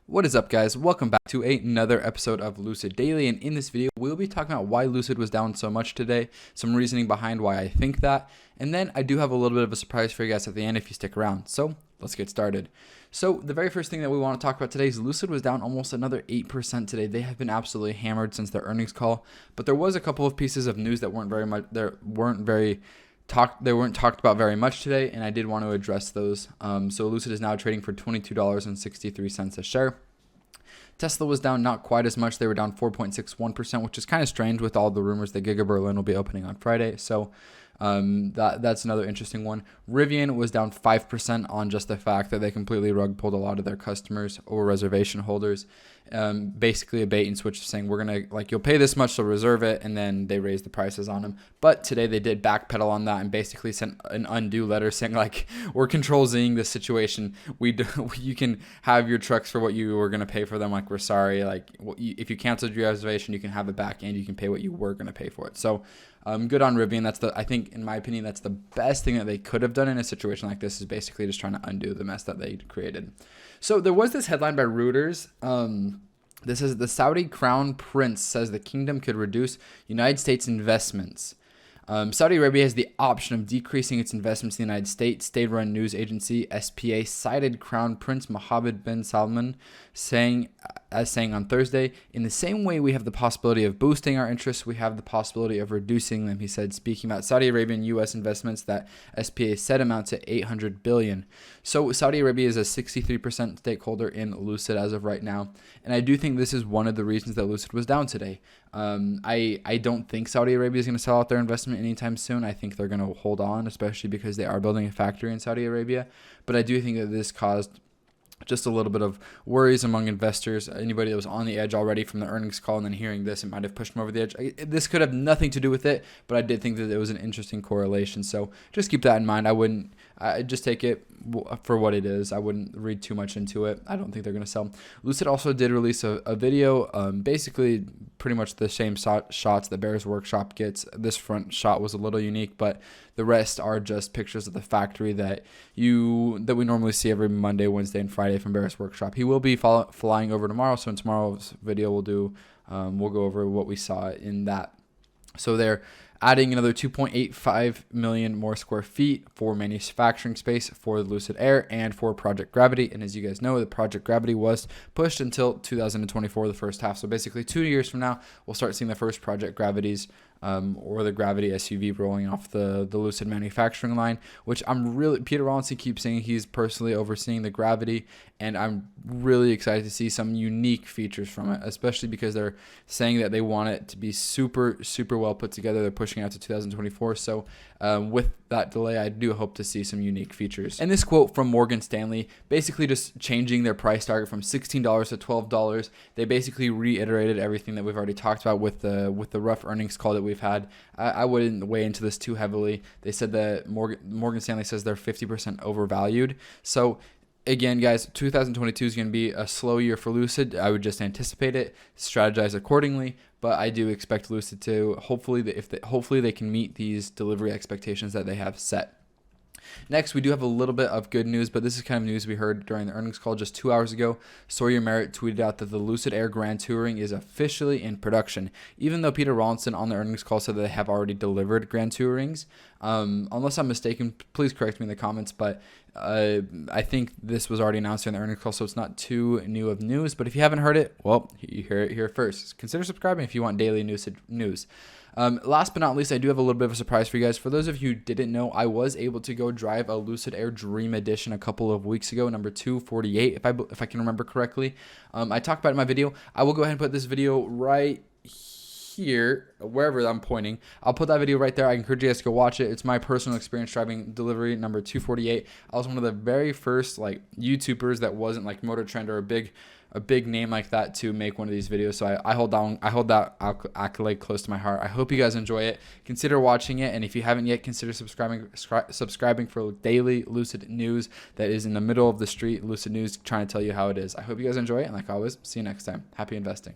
What is up, guys? Welcome back to another episode of Lucid Daily, and in this video we'll be talking about why Lucid was down so much today, some reasoning behind why I think that, and then I do have a little bit of a surprise for you guys at the end if you stick around. So let's get started. So the very first thing that we want to talk about today is Lucid was down almost another 8% today. They have been absolutely hammered since their earnings call, but there was a couple of pieces of news that weren't talked about very much today, and I did want to address those. So Lucid is now trading for $22.63 a share. Tesla was down not quite as much. They were down 4.61%, which is kind of strange with all the rumors that Giga Berlin will be opening on Friday. So that's another interesting one. Rivian was down 5% on just the fact that they completely rug pulled a lot of their customers or reservation holders. Basically a bait and switch of saying, we're going to, you'll pay this much, so reserve it, and then they raised the prices on them. But today they did backpedal on that and basically sent an undo letter saying, we're control Zing this situation. You can have your trucks for what you were going to pay for them. We're sorry. If you canceled your reservation, you can have it back and you can pay what you were going to pay for it. So good on Rivian. I think, in my opinion, that's the best thing that they could have done in a situation like this, is basically just trying to undo the mess that they created. So there was this headline by Reuters. This is the Saudi Crown Prince says the kingdom could reduce United States investments. Saudi Arabia has the option of decreasing its investments in the United States. State-run news agency SPA cited Crown Prince Mohammed bin Salman saying on Thursday, "In the same way we have the possibility of boosting our interests, we have the possibility of reducing them," he said, speaking about Saudi Arabian U.S. investments that SPA said amount to $800 billion. So Saudi Arabia is a 63% stakeholder in Lucid as of right now, and I do think this is one of the reasons that Lucid was down today. I don't think Saudi Arabia is going to sell out their investment anytime soon. I think they're going to hold on, especially because they are building a factory in Saudi Arabia. But I do think that this caused just a little bit of worries among investors. Anybody that was on the edge already from the earnings call and then hearing this, it might have pushed them over the edge. This could have nothing to do with it, but I did think that it was an interesting correlation. So just keep that in mind. I just take it for what it is. I wouldn't read too much into it. I don't think they're going to sell. Lucid also did release a video, basically pretty much the same shots that Bear's Workshop gets. This front shot was a little unique, but the rest are just pictures of the factory that we normally see every Monday, Wednesday, and Friday from Bear's Workshop. He will be flying over tomorrow, so in tomorrow's video we'll go over what we saw in that. So they're adding another 2.85 million more square feet for manufacturing space for the Lucid Air and for Project Gravity. And as you guys know, the Project Gravity was pushed until 2024, the first half. So basically 2 years from now, we'll start seeing the first Project Gravities or the Gravity SUV rolling off the Lucid manufacturing line, which Peter Rawlinson keeps saying he's personally overseeing the Gravity, and I'm really excited to see some unique features from it, especially because they're saying that they want it to be super, super well put together. They're pushing out to 2024, so with that delay, I do hope to see some unique features. And this quote from Morgan Stanley, basically just changing their price target from $16 to $12. They basically reiterated everything that we've already talked about with the rough earnings call that we've had. I wouldn't weigh into this too heavily. They said that Morgan Stanley says they're 50% overvalued. So again, guys, 2022 is going to be a slow year for Lucid. I would just anticipate it, strategize accordingly. But I do expect Lucid to hopefully they can meet these delivery expectations that they have set. Next, we do have a little bit of good news, but this is kind of news we heard during the earnings call just 2 hours ago. Sawyer Merritt tweeted out that the Lucid Air Grand Touring is officially in production, even though Peter Rawlinson on the earnings call said that they have already delivered Grand Tourings. Unless I'm mistaken, please correct me in the comments, but I think this was already announced during the earnings call, so it's not too new of news. But if you haven't heard it, well, you hear it here first. Consider subscribing if you want daily Lucid news. Last but not least, I do have a little bit of a surprise for you guys. For those of you who didn't know, I was able to go drive a Lucid Air Dream Edition a couple of weeks ago, number 248, if I can remember correctly. I talked about it in my video. I will go ahead and put this video right here, wherever I'm pointing. I'll put that video right there. I encourage you guys to go watch it. It's my personal experience driving delivery number 248. I was one of the very first YouTubers that wasn't like Motor Trend or a big name like that to make one of these videos. So I hold that accolade close to my heart. I hope you guys enjoy it. Consider watching it, and if you haven't yet, consider subscribing for daily Lucid news that is in the middle of the street. Lucid news trying to tell you how it is. I hope you guys enjoy it, and like always, see you next time. Happy investing.